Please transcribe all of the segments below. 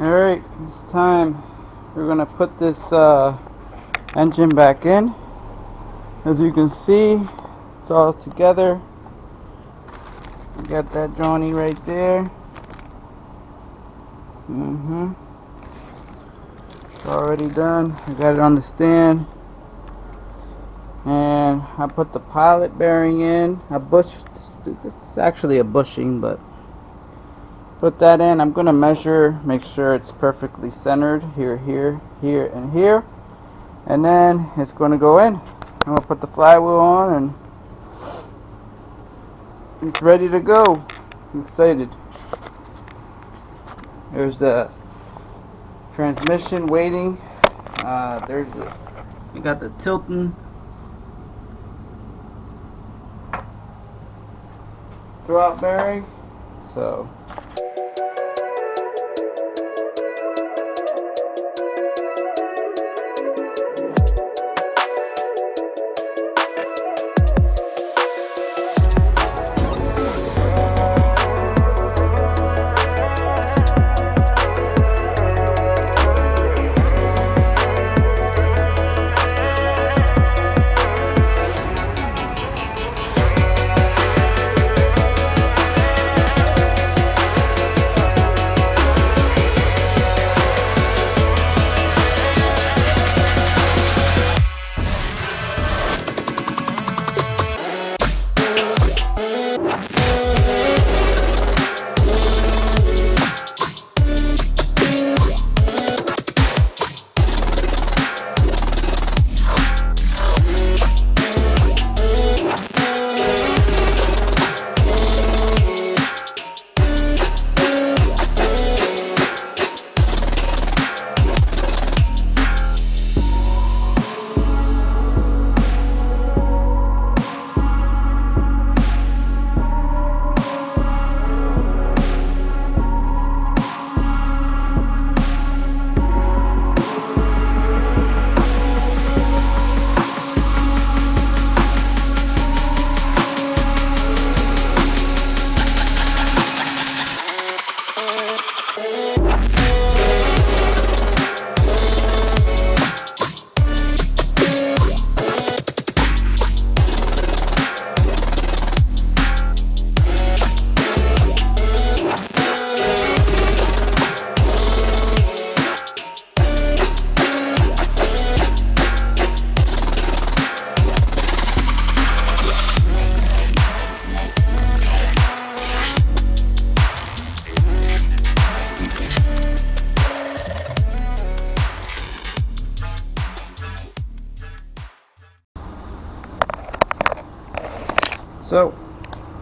Alright, it's time. We're gonna put this engine back in. As you can see, it's all together. We got that Johnny right there. It's already done. I got it on the stand. And I put the pilot bearing in. It's actually a bushing, but put that in. I'm gonna measure, make sure it's perfectly centered here, here, here, and here, and then it's gonna go in. I'm gonna put the flywheel on, and it's ready to go. I'm excited. There's the transmission waiting. You got the tilting throttle bearing. So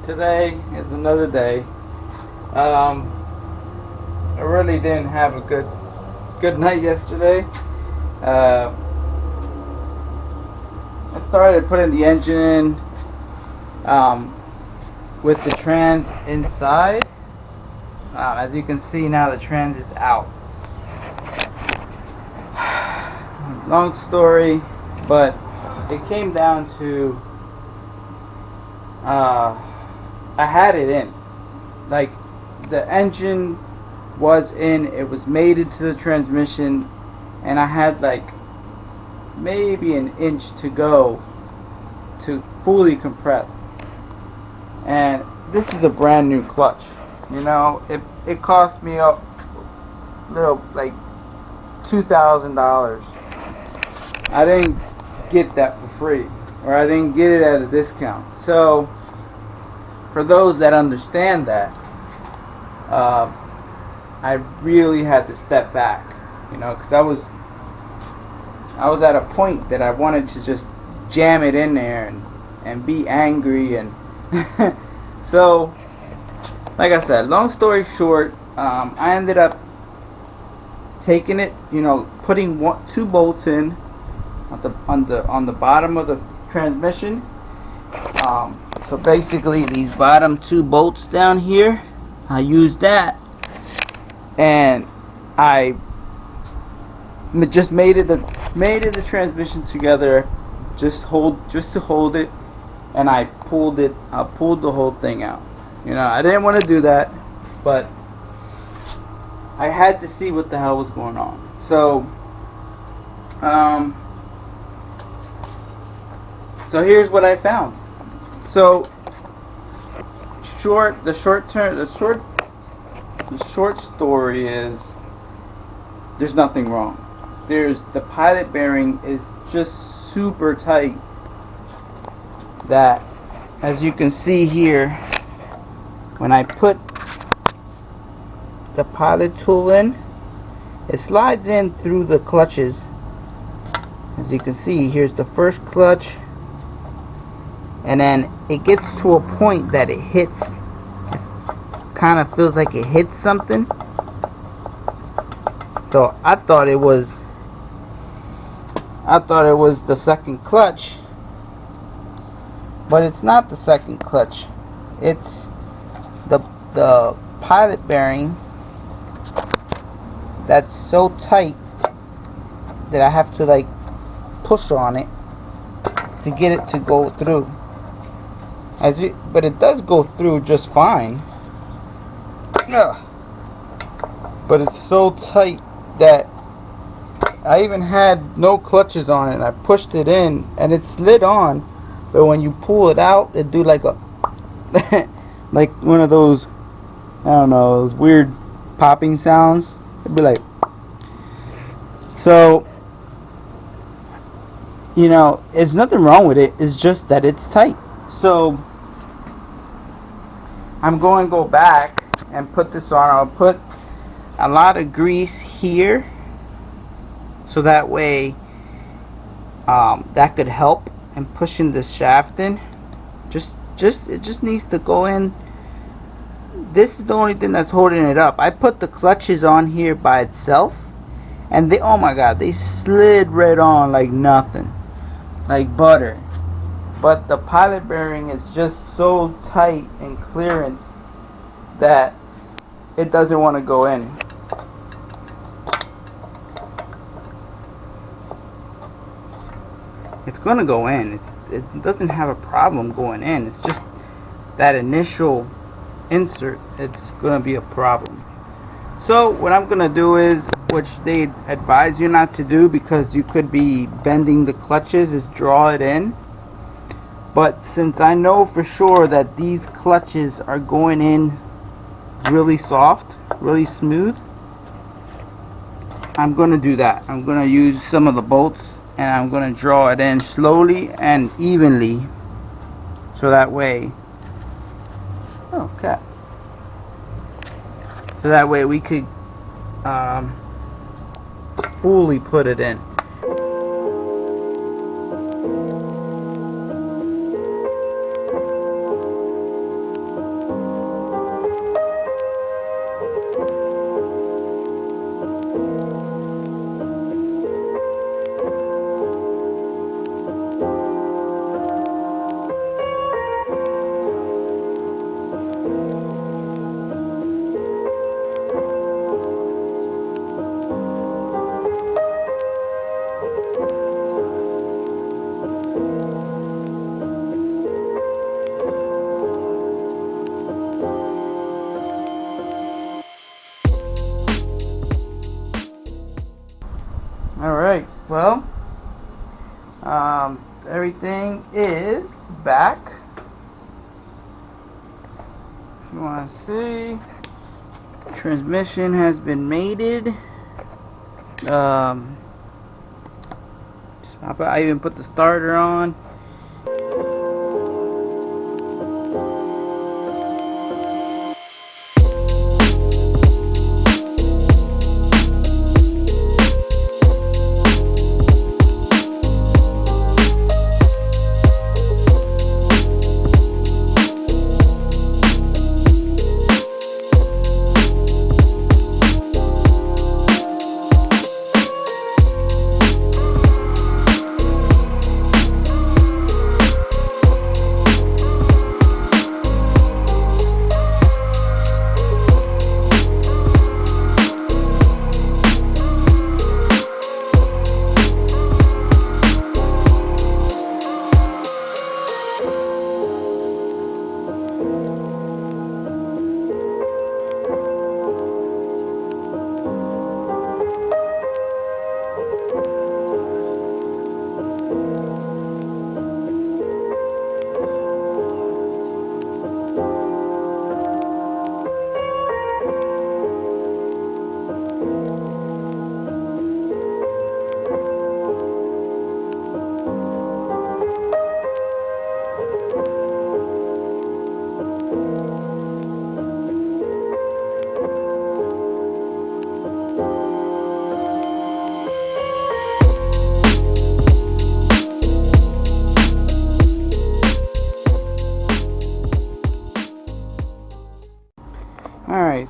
today is another day. I really didn't have a good night yesterday. I started putting the engine in with the trans inside. As you can see now, the trans is out. Long story, but it came down to I had it in. Like, the engine was in, it was mated to the transmission, and I had like maybe an inch to go to fully compress. And this is a brand new clutch. You know, it cost me a little, like $2,000. I didn't get that for free, or I didn't get it at a discount. So for those that understand that, I really had to step back, you know, because I was at a point that I wanted to just jam it in there and be angry, and so, like I said, long story short, I ended up taking it, putting two bolts in on the bottom of the transmission. So basically, these bottom two bolts down here, I used that, and I just made it the transmission together, just to hold it, and I pulled the whole thing out. I didn't want to do that, but I had to see what the hell was going on. So, so here's what I found. So, the short story is there's nothing wrong. The pilot bearing is just super tight. That, as you can see here, when I put the pilot tool in, it slides in through the clutches. As you can see, here's the first clutch, and then it gets to a point that it hits, it kind of feels like it hits something. So I thought it was the second clutch, but it's not the second clutch. It's the pilot bearing that's so tight that I have to like push on it to get it to go through. But it does go through just fine. Ugh. But it's so tight that I even had no clutches on it. I pushed it in and it slid on, but when you pull it out, it do like a like one of those, I don't know, those weird popping sounds. It'd be like, so there's nothing wrong with it. It's just that it's tight. So I'm going to go back and put this on. I'll put a lot of grease here, so that way that could help in pushing the shaft in. It just needs to go in. This is the only thing that's holding it up. I put the clutches on here by itself, and oh my god, they slid right on like nothing, like butter. But the pilot bearing is just so tight in clearance that it doesn't want to go in. It's going to go in. It doesn't have a problem going in. It's just that initial insert, it's going to be a problem. So what I'm going to do is, which they advise you not to do because you could be bending the clutches, is draw it in. But since I know for sure that these clutches are going in really soft, really smooth, I'm going to do that. I'm going to use some of the bolts and I'm going to draw it in slowly and evenly, so that way, okay, so that way we could fully put it in. Alright, well, everything is back. If you want to see, transmission has been mated. I even put the starter on.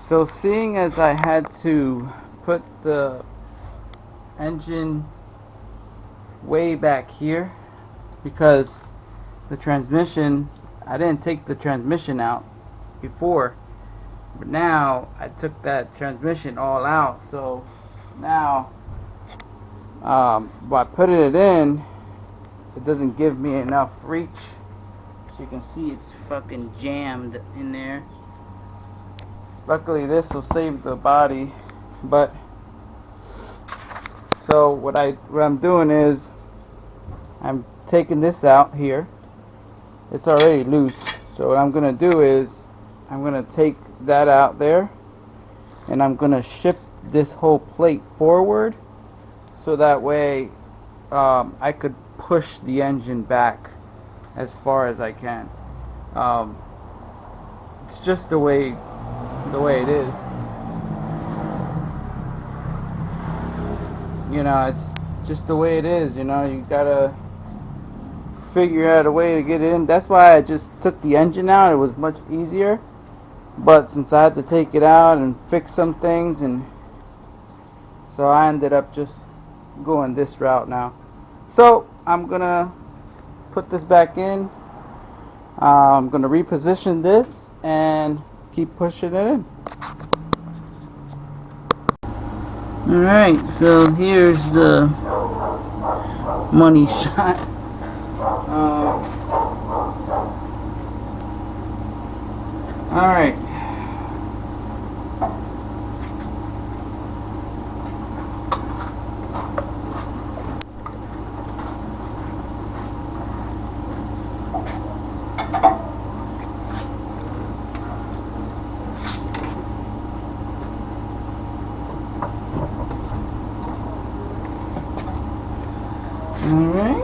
So seeing as I had to put the engine way back here because the transmission, I didn't take the transmission out before, but now I took that transmission all out. So now by putting it in, it doesn't give me enough reach. So you can see it's fucking jammed in there. Luckily this will save the body, but so what I'm doing is I'm taking this out here. It's already loose. So what I'm gonna do is I'm gonna take that out there and I'm gonna shift this whole plate forward so that way I could push the engine back as far as I can. It's just the way it is. You know, it's just the way it is. You know, you gotta figure out a way to get it in. That's why I just took the engine out. It was much easier. But since I had to take it out and fix some things, and so I ended up just going this route now. So I'm gonna put this back in. I'm gonna reposition this and keep pushing it in. Alright, so here's the money shot. Alright. Alright.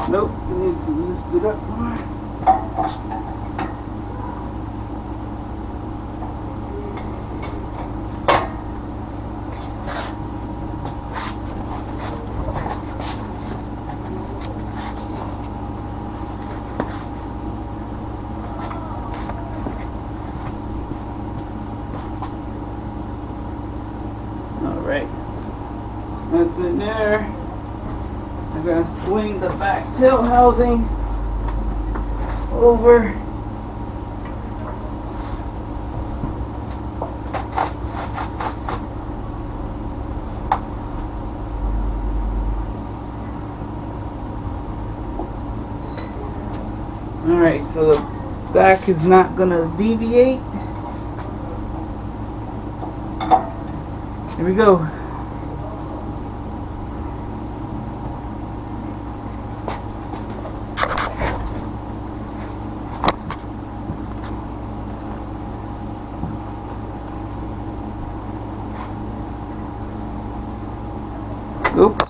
Nope, we need to lift it up more. Alright. That's in there. I'm gonna swing the back tail housing over. Alright, so the back is not gonna deviate. Here we go. Oops.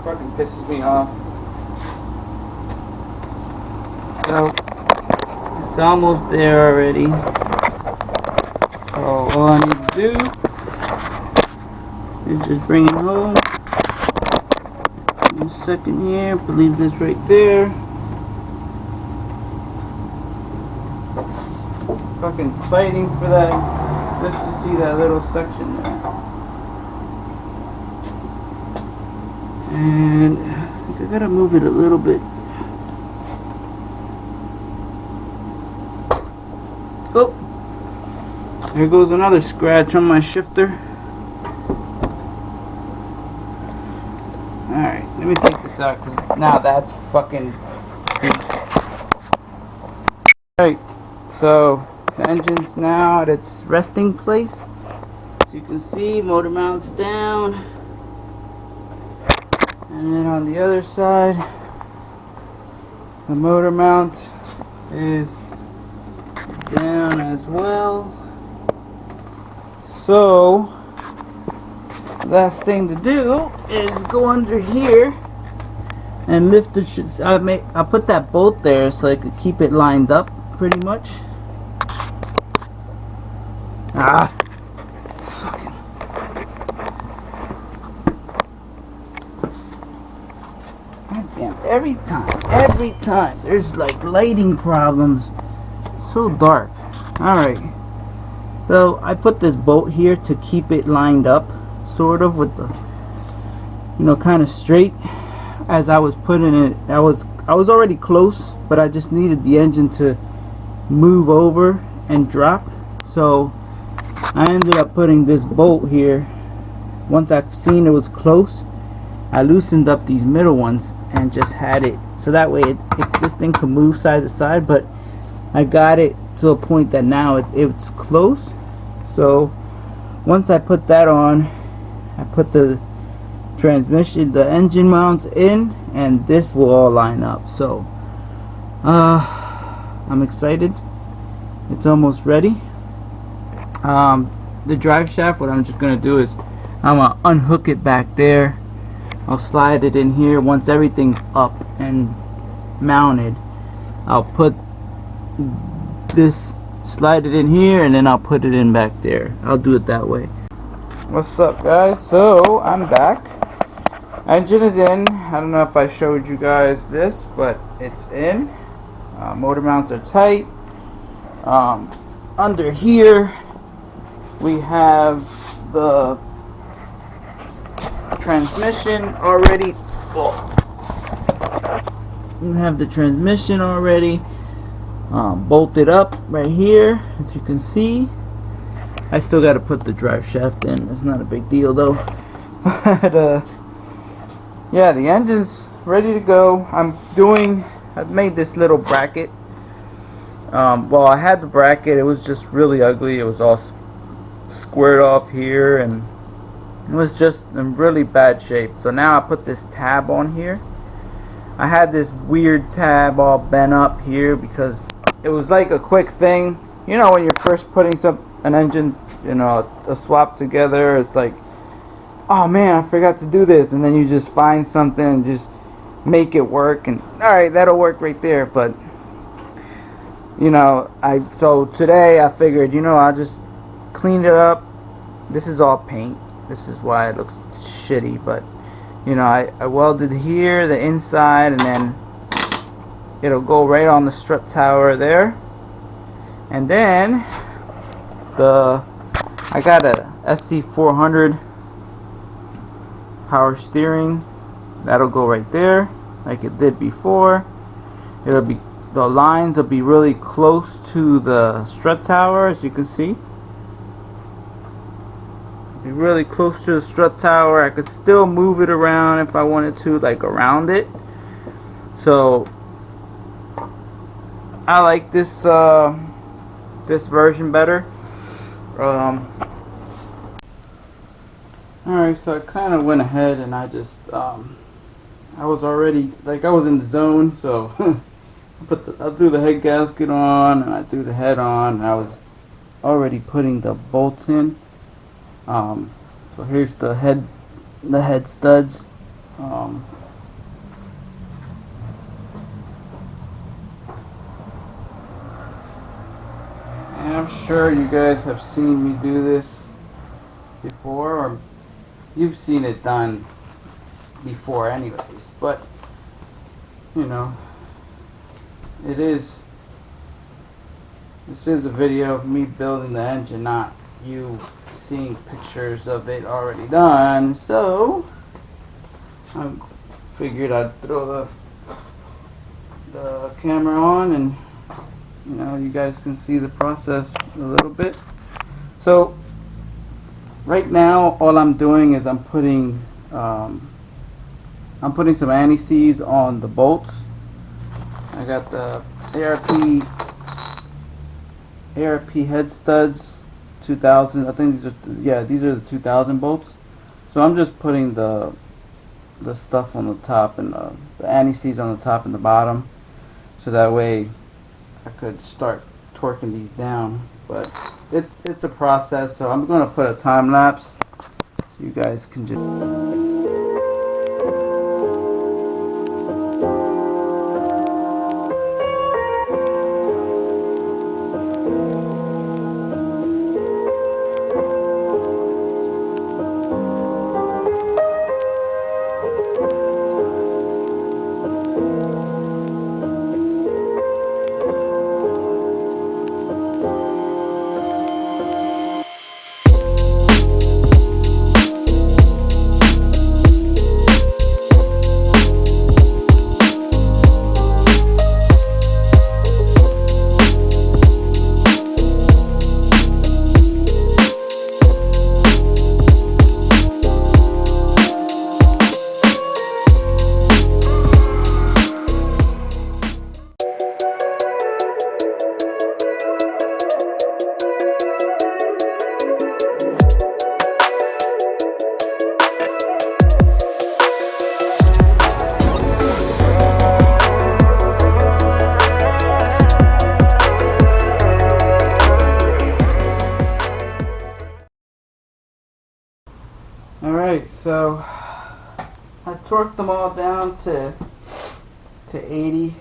Fucking pisses me off. So it's almost there already. So all I need to do is just bring it home. A second here, leave this right there. Fucking fighting for that, just to see that little section there. And I think I gotta move it a little bit. Oh, there goes another scratch on my shifter. Alright, let me take this out because now that's fucking deep. Alright, so the engine's now at its resting place. So you can see motor mount's down. And then on the other side, the motor mount is down as well. So last thing to do is go under here and lift the I put that bolt there so I could keep it lined up pretty much. Fucking. God damn, every time, there's like lighting problems. So dark. Alright. So I put this bolt here to keep it lined up, sort of, with the, kind of straight. As I was putting it, I was already close, but I just needed the engine to move over and drop. So I ended up putting this bolt here. Once I've seen it was close, I loosened up these middle ones and just had it so that way this thing could move side to side. But I got it to a point that now it's close. So once I put that on, I put the transmission, the engine mounts in, and this will all line up. So I'm excited. It's almost ready. The drive shaft, what I'm just gonna do is I'm gonna unhook it back there. I'll slide it in here. Once everything's up and mounted, I'll put this, slide it in here, and then I'll put it in back there. I'll do it that way. What's up, guys? So I'm back. Engine is in. I don't know if I showed you guys this, but it's in. Motor mounts are tight. Under here we have the transmission already. We have the transmission already bolted up right here, as you can see. I still got to put the drive shaft in. It's not a big deal though. But yeah, the engine's ready to go. I've made this little bracket. Well, I had the bracket. It was just really ugly. It was all squared off here, and it was just in really bad shape. So now I put this tab on here. I had this weird tab all bent up here because it was like a quick thing. When you're first putting an engine, a swap together, it's like, oh man, I forgot to do this, and then you just find something and just make it work, and alright, that'll work right there. But so today I figured, I'll just clean it up. This is all paint. This is why it looks shitty, but I welded here, the inside, and then it'll go right on the strut tower there. And then I got a SC400 power steering. That'll go right there like it did before. The lines will be really close to the strut tower, as you can see. Be really close to the strut tower. I could still move it around if I wanted to, like around it. So I like this this version better. Alright, so I kind of went ahead and I just I was already, I was in the zone, so I threw the head gasket on, and I threw the head on, and I was already putting the bolts in. So here's the head studs. And I'm sure you guys have seen me do this before, or you've seen it done before anyways, but this is a video of me building the engine, not you seeing pictures of it already done. So I figured I'd throw the camera on, and you guys can see the process a little bit. So right now all I'm doing is I'm putting some anti-seize on the bolts. I got the ARP head studs 2000. I think these are the 2000 bolts. So I'm just putting the stuff on the top and the anti-seize on the top and the bottom, so that way I could start torquing these down. But it's a process, so I'm going to put a time lapse so you guys can just Alright, so I torqued them all down to 80.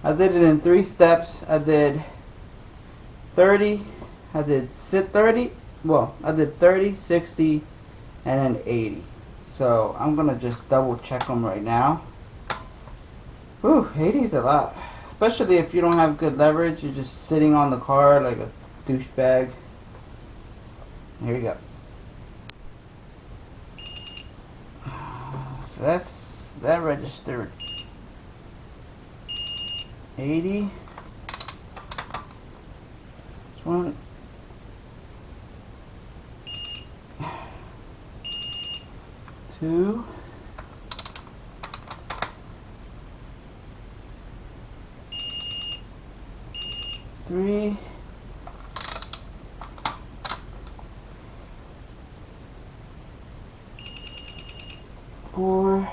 I did it in 3 steps. I did 30, I did 30, well, I did 30, 60, and then 80. So I'm gonna just double check them right now. Whew, 80 is a lot. Especially if you don't have good leverage, you're just sitting on the car like a douchebag. Here we go. So that registered 80. This one. 2. 3. 4.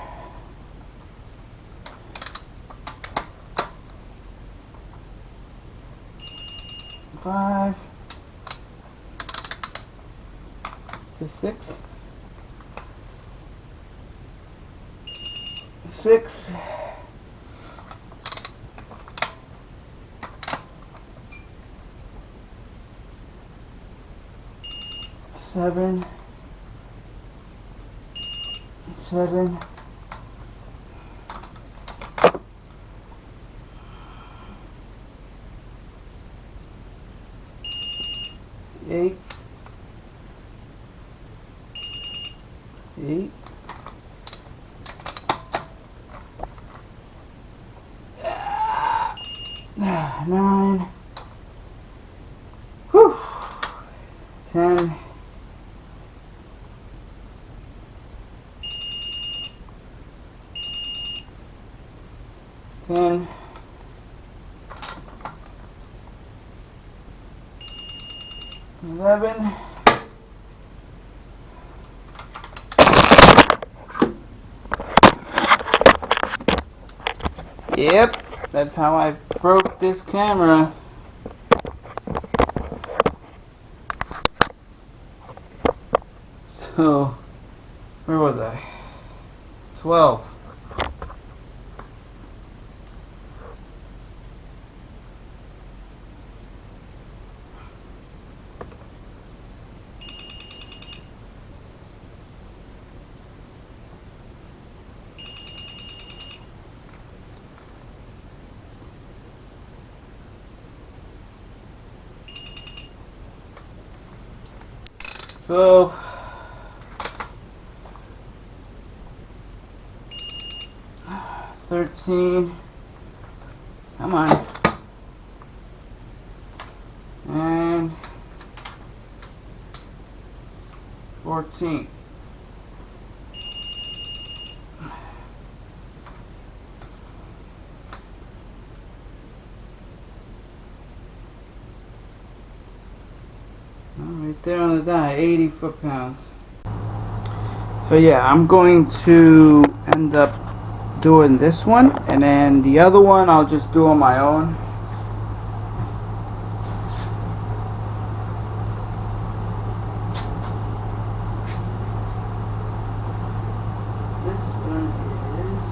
5. 6. 6. 7. 7. 8. 8. 9. Whew. 10. 10. 11. Yep, that's how I broke this camera. So, where was I? 12. So 13, come on, and 14. Right there on the dot, 80 foot-pounds. So yeah, I'm going to end up doing this one, and then the other one I'll just do on my own. This one is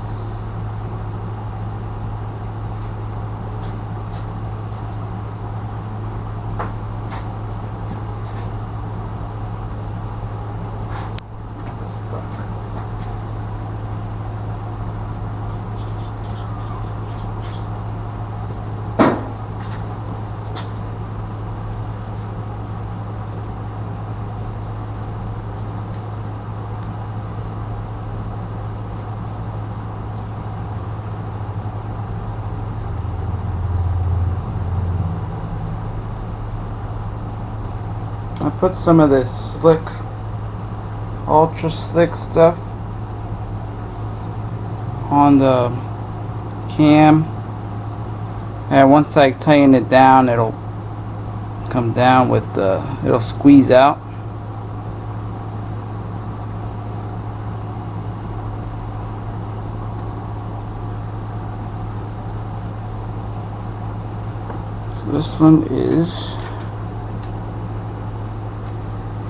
I put some of this slick, ultra slick stuff on the cam, and once I tighten it down, it'll come down with the, it'll squeeze out. So this one is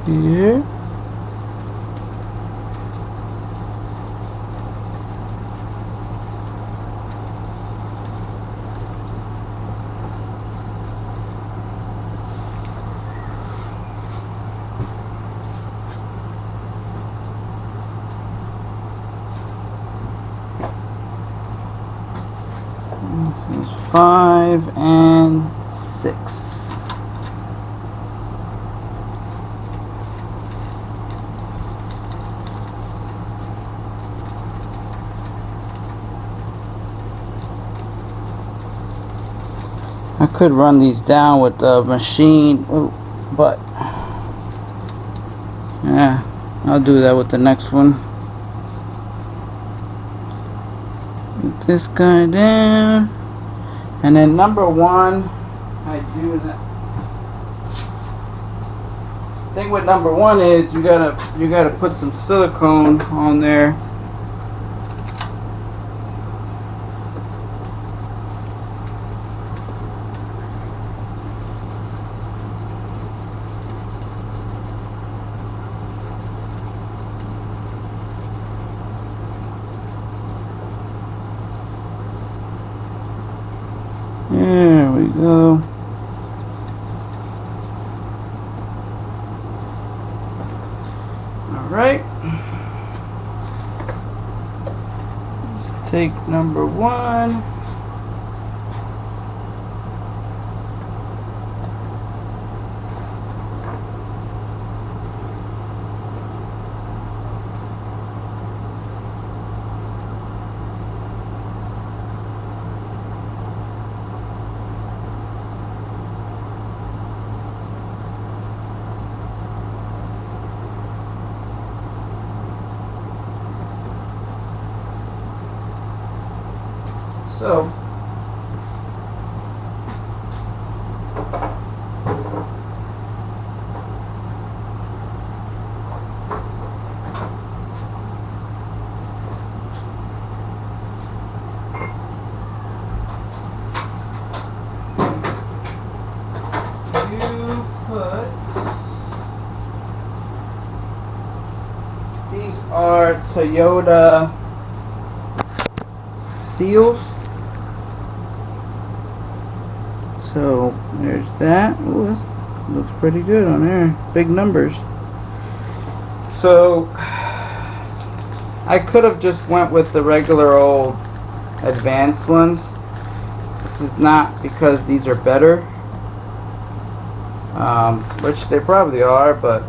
here. 5 and 6. I could run these down with the machine, but yeah, I'll do that with the next one. Get this guy down, and then number 1, I do that. Thing with number 1 is you gotta put some silicone on there. There we go. Alright. Let's take number 1. So, you put, these are Toyota seals. So there's that. Ooh, this looks pretty good on there. Big numbers. So I could have just went with the regular old advanced ones. This is not because these are better, which they probably are, but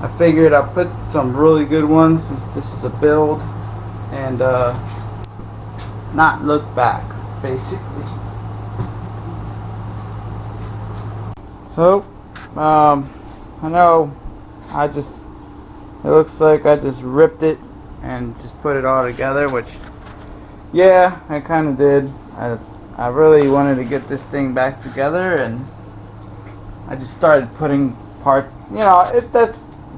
I figured I'll put some really good ones since this is a build, and not look back, basically. So, I know it looks like I just ripped it and just put it all together, which, yeah, I kind of did. I really wanted to get this thing back together, and I just started putting parts, you know,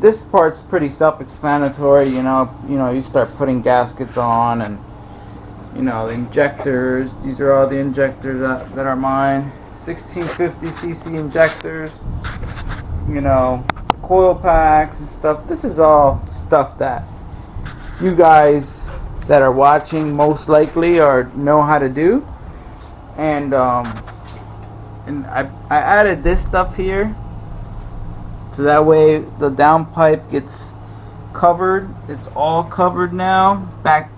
this part's pretty self-explanatory, you know, you start putting gaskets on, and, you know, the injectors, these are all the injectors that are mine. 1650cc injectors, you know, coil packs and stuff. This is all stuff that you guys that are watching most likely or know how to do. And I added this stuff here so that way the downpipe gets covered. It's all covered now. Back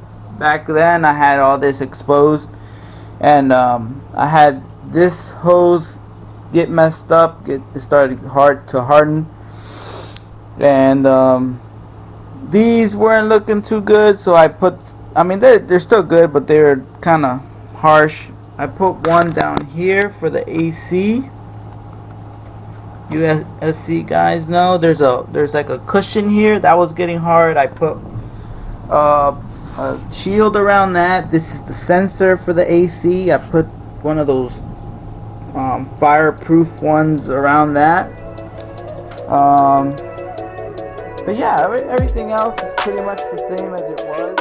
then I had all this exposed, and I had this hose get messed up, it started to harden, and these weren't looking too good, so I mean they're still good, but they're kind of harsh. I put one down here for the AC. USC guys know there's like a cushion here that was getting hard. I put a shield around that. This is the sensor for the AC. I put one of those fireproof ones around that. But yeah, everything else is pretty much the same as it was.